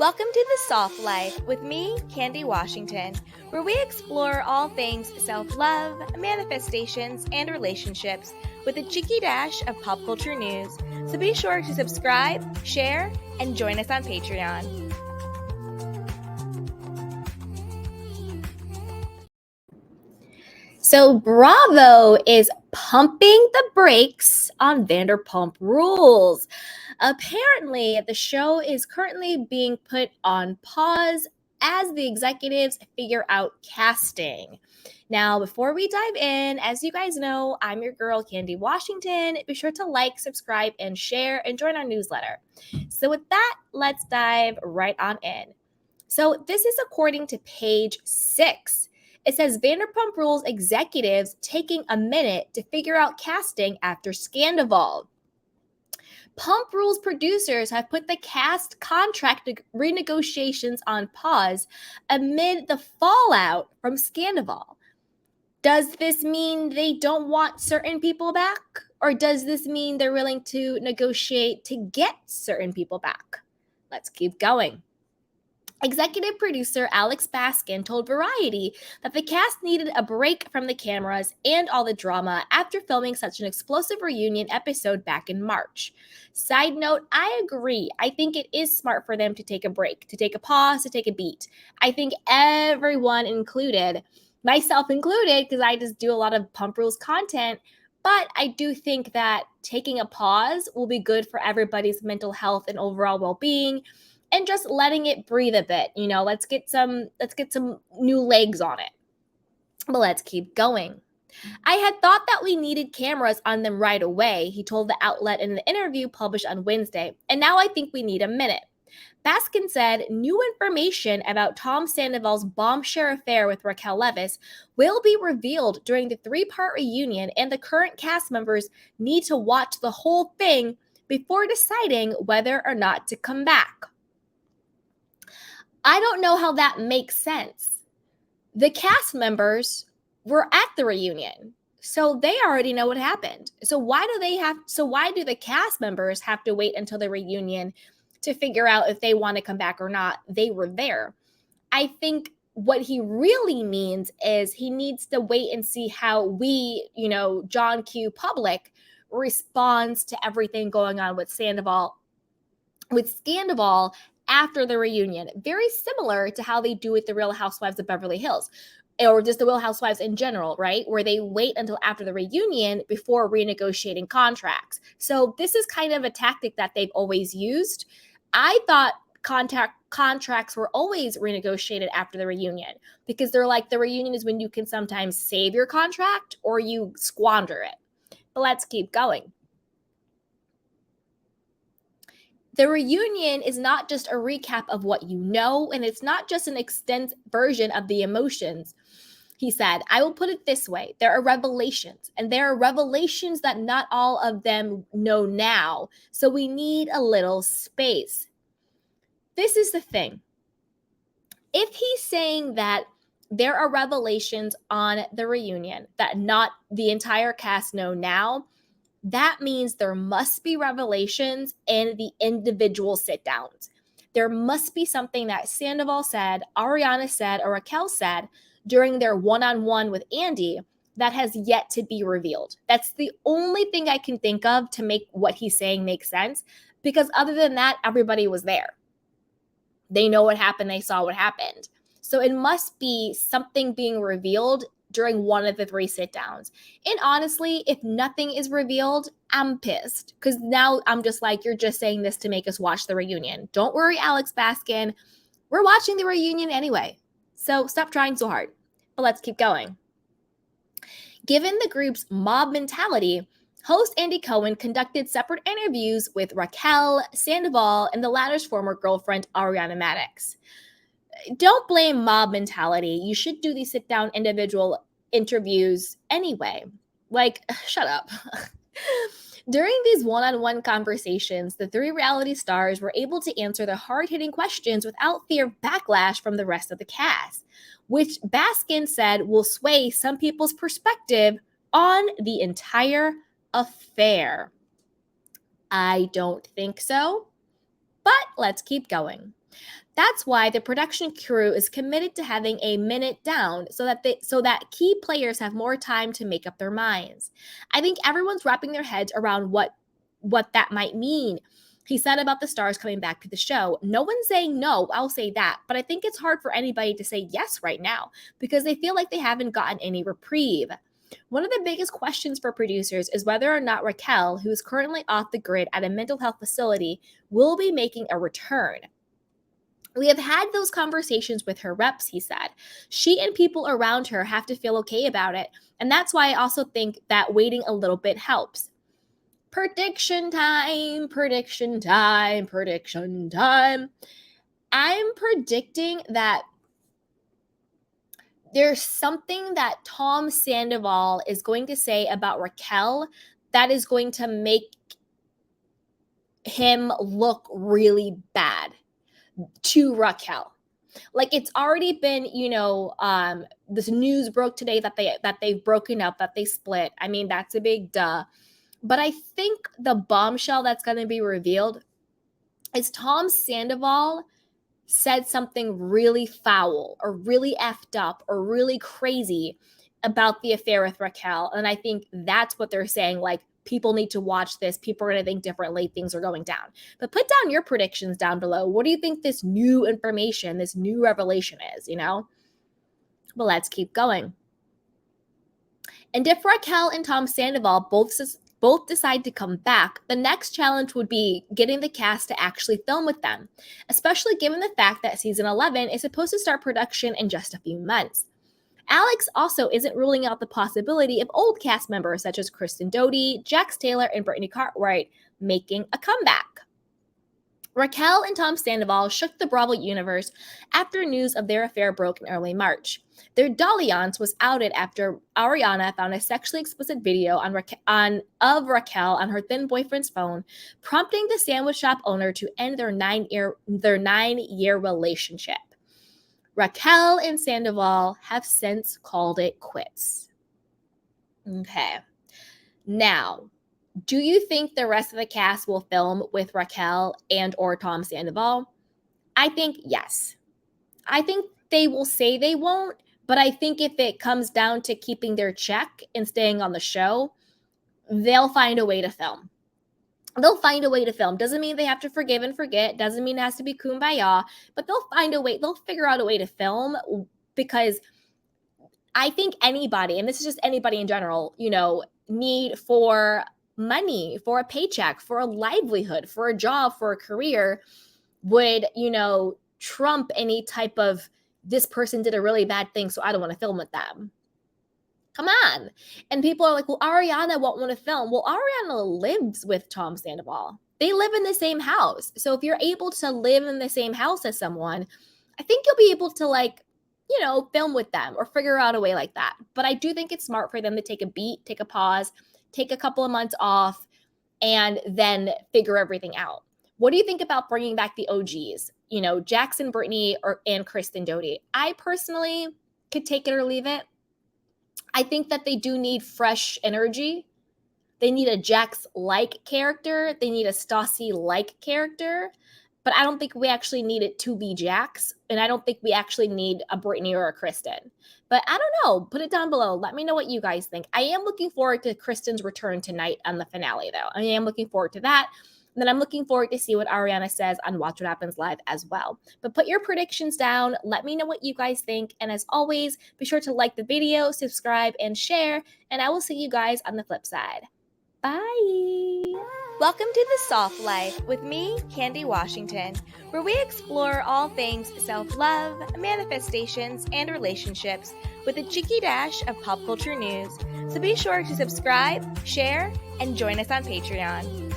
Welcome to The Soft Life with me, Candy Washington, where we explore all things self-love, manifestations, and relationships with a cheeky dash of pop culture news. So be sure to subscribe, share, and join us on Patreon. So Bravo is pumping the brakes on Vanderpump Rules. Apparently, the show is currently being put on pause as the executives figure out casting. Now, before we dive in, as you guys know, I'm your girl, Candy Washington. Be sure to like, subscribe, and share, and join our newsletter. So with that, let's dive right on in. So this is according to page 6. It says Vanderpump Rules executives taking a minute to figure out casting after Scandival. Pump Rules producers have put the cast contract renegotiations on pause amid the fallout from Scandival. Does this mean they don't want certain people back? Or does this mean they're willing to negotiate to get certain people back? Let's keep going. Executive producer Alex Baskin told Variety that the cast needed a break from the cameras and all the drama after filming such an explosive reunion episode back in March. Side note, I agree. I think it is smart for them to take a break, to take a pause, to take a beat. I think everyone included, myself included, because I just do a lot of Pump Rules content, but I do think that taking a pause will be good for everybody's mental health and overall well-being. And just letting it breathe a bit, let's get some new legs on it. But let's keep going. I had thought that we needed cameras on them right away, he told the outlet in an interview published on Wednesday, and now I think we need a minute. Baskin said new information about Tom Sandoval's bombshell affair with Raquel Leviss will be revealed during the 3-part reunion, and the current cast members need to watch the whole thing before deciding whether or not to come back. I don't know how that makes sense. The cast members were at the reunion, so they already know what happened. So why do the cast members have to wait until the reunion to figure out if they want to come back or not? They were there. I think what he really means is he needs to wait and see how we, John Q. public responds to everything going on with Scandival after the reunion. Very similar to how they do with the Real Housewives of Beverly Hills, or just the Real Housewives in general, right? Where they wait until after the reunion before renegotiating contracts. So this is kind of a tactic that they've always used. I thought contracts were always renegotiated after the reunion, because they're like, the reunion is when you can sometimes save your contract or you squander it. But let's keep going. The reunion is not just a recap of what you know, and it's not just an extended version of the emotions. He said, I will put it this way. There are revelations, and there are revelations that not all of them know now. So we need a little space. This is the thing. If he's saying that there are revelations on the reunion that not the entire cast know now, that means there must be revelations in the individual sit-downs. There must be something that Sandoval said, Ariana said, or Raquel said during their one-on-one with Andy that has yet to be revealed. That's the only thing I can think of to make what he's saying make sense, because other than that, everybody was there. They know what happened. They saw what happened. So it must be something being revealed during one of the 3 sit-downs. And honestly, if nothing is revealed, I'm pissed, because now I'm just like, you're just saying this to make us watch the reunion. Don't worry, Alex Baskin. We're watching the reunion anyway. So stop trying so hard. But let's keep going. Given the group's mob mentality, host Andy Cohen conducted separate interviews with Raquel, Sandoval, and the latter's former girlfriend, Ariana Madix. Don't blame mob mentality. You should do these sit-down individual interviews anyway. Like, shut up. During these one-on-one conversations, the 3 reality stars were able to answer the hard-hitting questions without fear of backlash from the rest of the cast, which Baskin said will sway some people's perspective on the entire affair. I don't think so, but let's keep going. That's why the production crew is committed to having a minute down so that key players have more time to make up their minds. I think everyone's wrapping their heads around what that might mean. He said about the stars coming back to the show. No one's saying no, I'll say that, but I think it's hard for anybody to say yes right now because they feel like they haven't gotten any reprieve. One of the biggest questions for producers is whether or not Raquel, who is currently off the grid at a mental health facility, will be making a return. We have had those conversations with her reps, he said. She and people around her have to feel okay about it, and that's why I also think that waiting a little bit helps. Prediction time, prediction time, prediction time. I'm predicting that there's something that Tom Sandoval is going to say about Raquel that is going to make him look really bad to Raquel. Like, it's already been, this news broke today that they've broken up, that they split. I mean, that's a big duh. But I think the bombshell that's going to be revealed is Tom Sandoval said something really foul or really effed up or really crazy about the affair with Raquel. And I think that's what they're saying. Like, people need to watch this. People are going to think differently. Things are going down. But put down your predictions down below. What do you think this new information, this new revelation is, Well, let's keep going. And if Raquel and Tom Sandoval both decide to come back, the next challenge would be getting the cast to actually film with them, especially given the fact that season 11 is supposed to start production in just a few months. Alex also isn't ruling out the possibility of old cast members such as Kristen Doty, Jax Taylor, and Brittany Cartwright making a comeback. Raquel and Tom Sandoval shook the Bravo universe after news of their affair broke in early March. Their dalliance was outed after Ariana found a sexually explicit video of Raquel on her then boyfriend's phone, prompting the sandwich shop owner to end their 9-year relationship. Raquel and Sandoval have since called it quits. Okay. Now, do you think the rest of the cast will film with Raquel and or Tom Sandoval? I think yes. I think they will say they won't, but I think if it comes down to keeping their check and staying on the show, they'll find a way to film. They'll find a way to film. Doesn't mean they have to forgive and forget. Doesn't mean it has to be kumbaya, but they'll find a way. They'll figure out a way to film, because I think anybody, and this is just anybody in general, need for money, for a paycheck, for a livelihood, for a job, for a career would, trump any type of this person did a really bad thing, so I don't want to film with them. Come on. And people are like, well, Ariana won't want to film. Well, Ariana lives with Tom Sandoval. They live in the same house. So if you're able to live in the same house as someone, I think you'll be able to film with them or figure out a way like that. But I do think it's smart for them to take a beat, take a pause, take a couple of months off, and then figure everything out. What do you think about bringing back the OGs? Jackson, Brittany, and Kristen Doty. I personally could take it or leave it. I think that they do need fresh energy. They need a Jax-like character. They need a Stassi-like character. But I don't think we actually need it to be Jax. And I don't think we actually need a Brittany or a Kristen. But I don't know. Put it down below. Let me know what you guys think. I am looking forward to Kristen's return tonight on the finale, though. I am looking forward to that. And then I'm looking forward to see what Ariana says on Watch What Happens Live as well. But put your predictions down. Let me know what you guys think. And as always, be sure to like the video, subscribe, and share. And I will see you guys on the flip side. Bye. Welcome to The Soft Life with me, Candy Washington, where we explore all things self-love, manifestations, and relationships with a cheeky dash of pop culture news. So be sure to subscribe, share, and join us on Patreon.